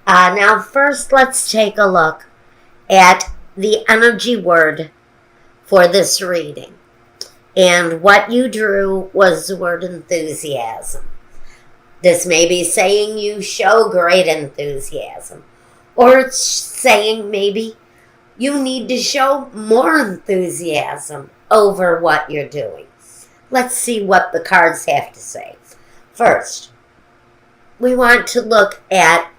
Now, first, let's take a look at the energy word for this reading. And what you drew was the word enthusiasm. This may be saying you show great enthusiasm, or it's saying maybe you need to show more enthusiasm over what you're doing. Let's see what the cards have to say. First, we want to look at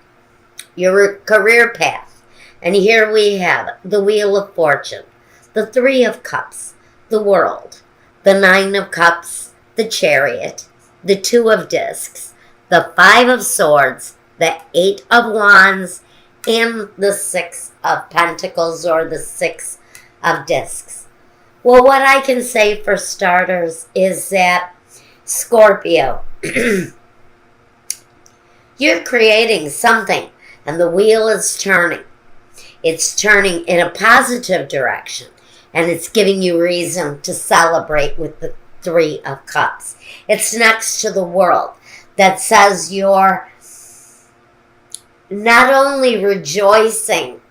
your career path. And here we have the Wheel of Fortune, the Three of Cups, the World, the Nine of Cups, the Chariot, the Two of Discs, the Five of Swords, the Eight of Wands, and the Six of Pentacles, or the Six of Discs. Well, what I can say for starters is that Scorpio, you're creating something, and the wheel is turning. It's turning in a positive direction, and it's giving you reason to celebrate with the Three of Cups. It's next to the World that says you're not only rejoicing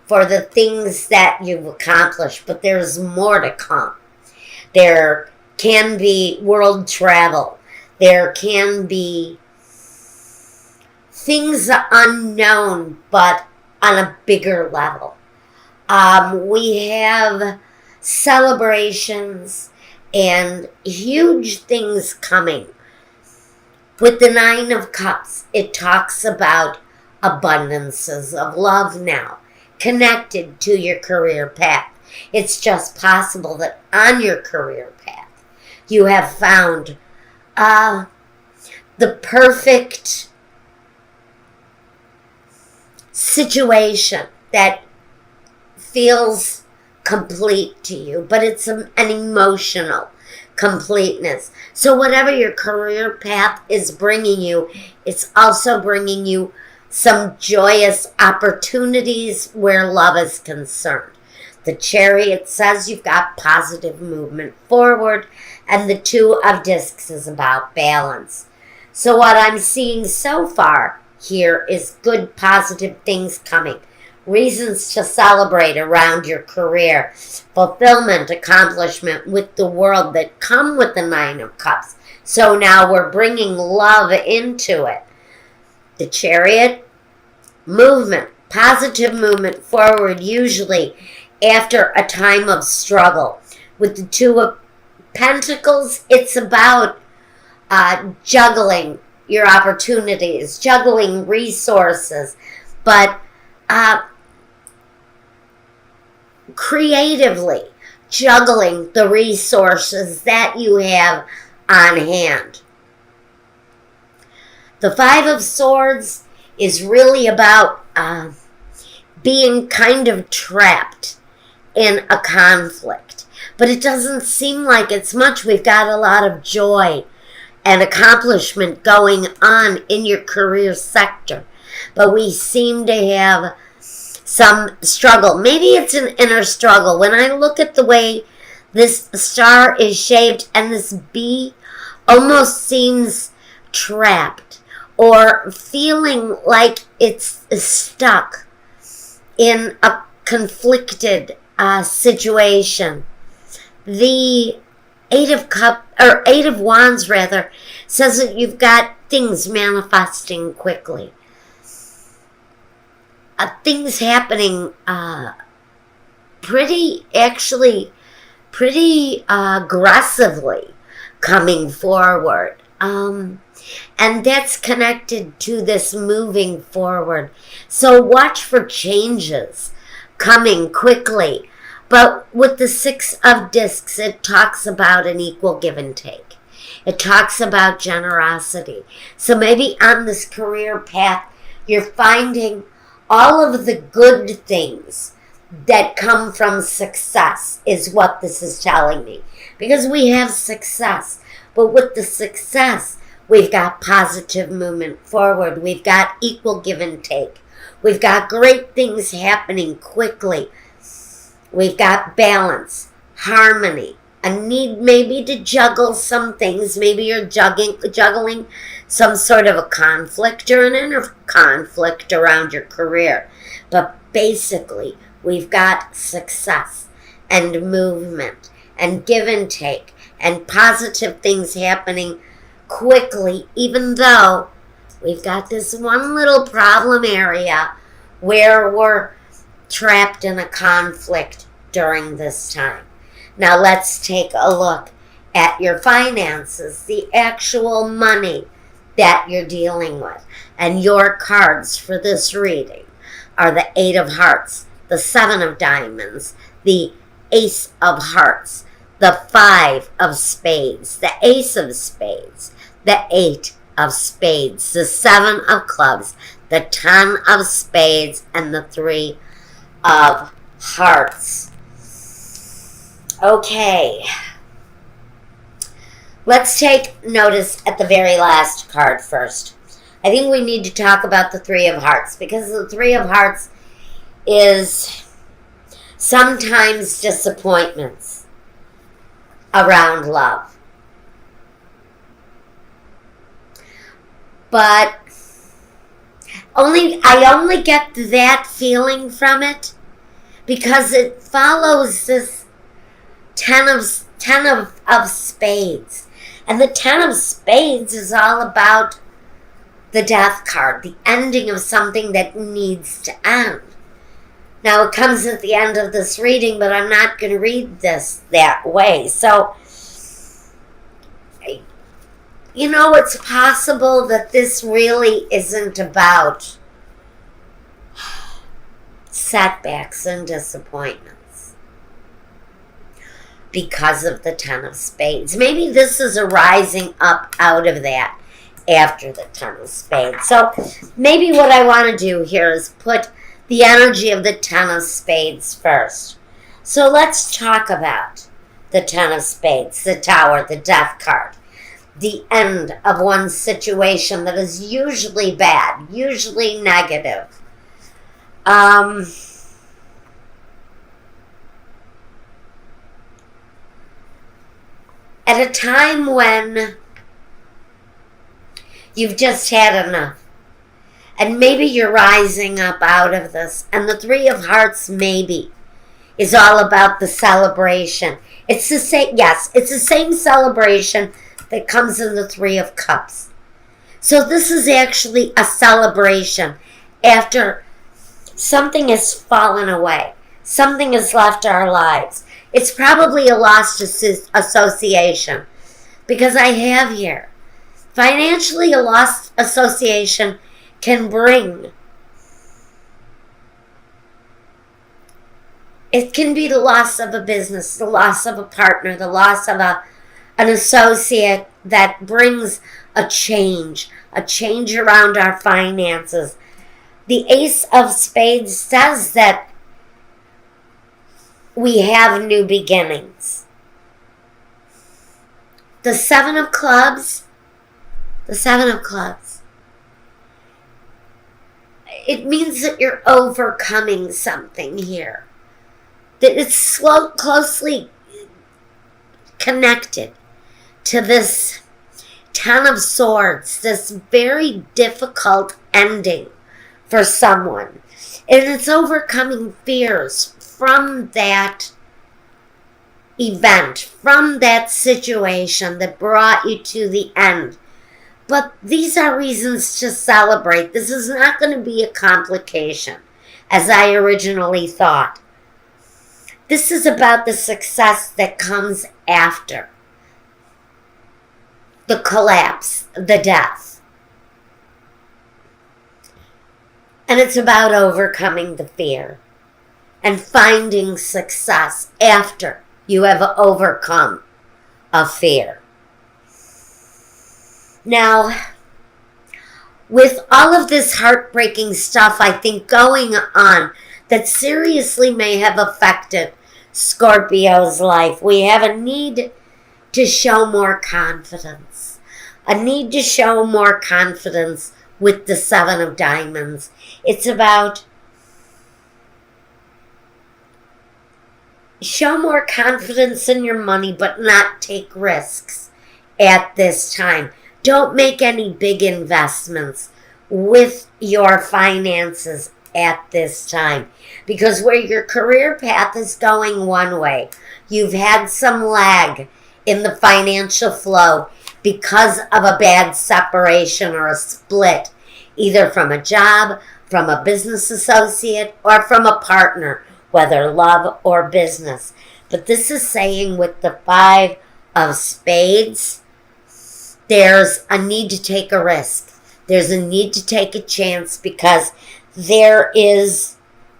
for the things that you've accomplished, but there's more to come. There can be world travel. There can be things unknown, but on a bigger level. We have celebrations and huge things coming. With the Nine of Cups, it talks about abundances of love now, connected to your career path. It's just possible that on your career path, you have found the perfect situation that feels complete to you, but it's an emotional completeness. So whatever your career path is bringing you, it's also bringing you some joyous opportunities where love is concerned. The Chariot says you've got positive movement forward, and the Two of Discs is about balance. So what I'm seeing so far here is good, positive things coming. Reasons to celebrate around your career. Fulfillment, accomplishment with the World that come with the Nine of Cups. So now we're bringing love into it. The Chariot, movement, positive movement forward, usually after a time of struggle. With the Two of Pentacles, it's about juggling your opportunities, juggling resources, but creatively juggling the resources that you have on hand. The Five of Swords is really about being kind of trapped in a conflict. But it doesn't seem like it's much. We've got a lot of joy and accomplishment going on in your career sector. But we seem to have some struggle. Maybe it's an inner struggle. When I look at the way this star is shaped, and this bee almost seems trapped or feeling like it's stuck in a conflicted situation. The Eight of Wands rather says that you've got things manifesting quickly. Things happening pretty aggressively coming forward. And that's connected to this moving forward. So watch for changes coming quickly. But with the Six of Discs, it talks about an equal give and take. It talks about generosity. So maybe on this career path, you're finding all of the good things that come from success is what this is telling me. Because we have success. But with the success, we've got positive movement forward. We've got equal give and take. We've got great things happening quickly. We've got balance, harmony, a need maybe to juggle some things. Maybe you're juggling some sort of a conflict or an inner conflict around your career. But basically, we've got success and movement and give and take and positive things happening quickly, even though we've got this one little problem area where we're trapped in a conflict during this time. Now let's take a look at your finances, the actual money that you're dealing with. And your cards for this reading are the Eight of Hearts, the Seven of Diamonds, the Ace of Hearts, the Five of Spades, the Ace of Spades, the Eight of Spades, the Seven of Clubs, the Ten of Spades, and the Three of Hearts. Okay. Let's take notice at the very last card first. I think we need to talk about the Three of Hearts, because the Three of Hearts is sometimes disappointments around love. But I only get that feeling from it because it follows this ten of spades. And the Ten of Spades is all about the Death card, the ending of something that needs to end. Now, it comes at the end of this reading, but I'm not going to read this that way. So, you know, it's possible that this really isn't about setbacks and disappointments because of the Ten of Spades. Maybe this is a rising up out of that after the Ten of Spades. So maybe what I want to do here is put the energy of the Ten of Spades first. So let's talk about the Ten of Spades, the Tower, the Death card. The end of one situation that is usually bad, usually negative. At a time when you've just had enough. And maybe you're rising up out of this. And the Three of Hearts maybe is all about the celebration. It's the same, yes, it's the same celebration that comes in the Three of Cups. So this is actually a celebration after something has fallen away. Something has left our lives. It's probably a lost association. Because I have here, financially a lost association can bring. It can be the loss of a business, the loss of a partner, the loss of an associate that brings a change around our finances. The Ace of Spades says that we have new beginnings. The Seven of Clubs, it means that you're overcoming something here. That it's closely connected to this Ten of Swords, this very difficult ending for someone. And it's overcoming fears from that event, from that situation that brought you to the end. But these are reasons to celebrate. This is not going to be a complication, as I originally thought. This is about the success that comes after the collapse, the death. And it's about overcoming the fear and finding success after you have overcome a fear. Now, with all of this heartbreaking stuff, I think, going on that seriously may have affected Scorpio's life, we have a need to show more confidence. A need to show more confidence with the Seven of Diamonds. It's about show more confidence in your money, but not take risks at this time. Don't make any big investments with your finances at this time, because where your career path is going one way, you've had some lag in the financial flow because of a bad separation or a split, either from a job, from a business associate, or from a partner, whether love or business. But this is saying with the Five of Spades, there's a need to take a risk. There's a need to take a chance, because there is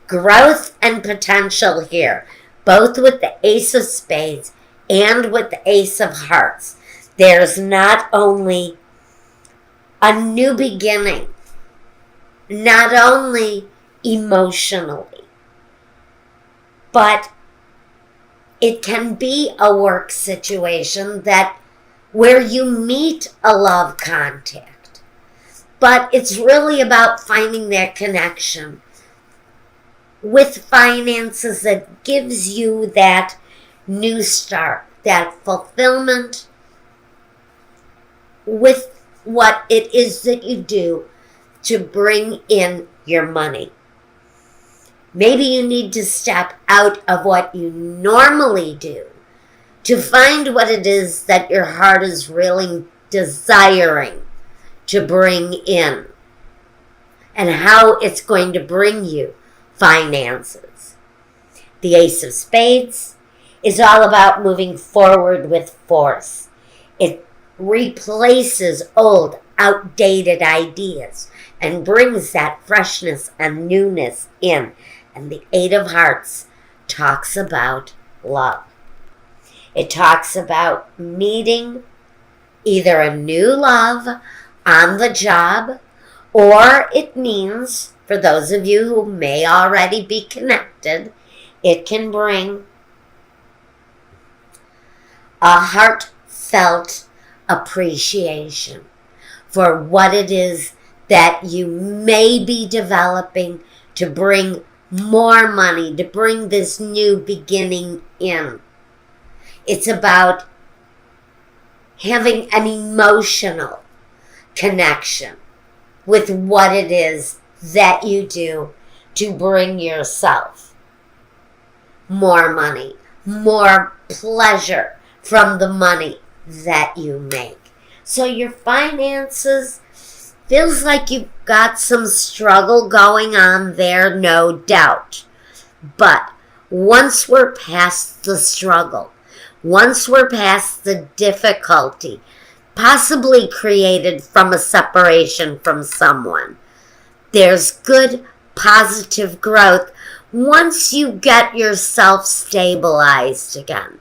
growth and potential here, both with the Ace of Spades and with the Ace of Hearts. There's not only a new beginning, not only emotionally, but it can be a work situation that where you meet a love contact. But it's really about finding that connection with finances that gives you that new start, that fulfillment with what it is that you do to bring in your money. Maybe you need to step out of what you normally do to find what it is that your heart is really desiring to bring in, and how it's going to bring you finances. The Ace of Spades is all about moving forward with force. It replaces old, outdated ideas and brings that freshness and newness in. And the Eight of Hearts talks about love. It talks about meeting either a new love on the job, or it means, for those of you who may already be connected, it can bring a heartfelt appreciation for what it is that you may be developing to bring more money, to bring this new beginning in. It's about having an emotional connection with what it is that you do to bring yourself more money, more pleasure from the money that you make. So your finances feels like you've got some struggle going on there, no doubt. But once we're past the struggle, once we're past the difficulty, possibly created from a separation from someone, there's good, positive growth once you get yourself stabilized again.